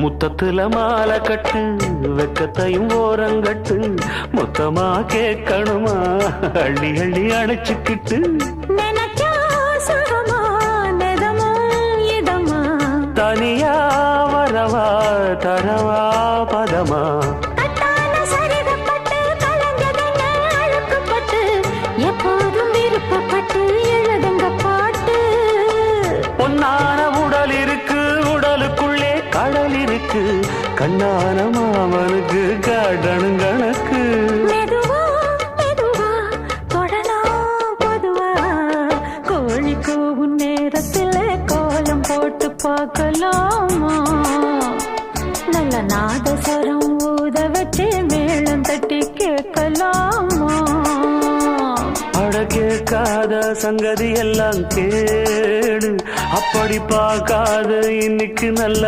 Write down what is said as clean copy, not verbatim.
முத்தத்துல மாலை கட்டு வெக்கத்தையும் ஓரங்கட்டு மொத்தமா கேட்கணுமா அள்ளி அள்ளி அணைச்சுக்கிட்டு தனியா வரவா தரவா பதமா எப்போதும் விருப்பப்பட்டு எழுதுங்க பாட்டு பொன்னான உடல் இருக்கு உடலுக்குள்ளே கடல் இருக்கு கண்ணான மாமனுக்கு காடணும் கணக்கு மெதுவா மெதுவா தொடலாம் பொதுவா கோழி கூவும் நேரத்தில் கோலம் போட்டு பார்க்கலாமா நல்ல நாதஸ்வரம் ஊத வச்சு மேளம் தட்டி கேட்கலாமா அட கேட்காத சங்கதி எல்லாம் கேடு அப்படி பார்க்காத இன்னைக்கு நல்ல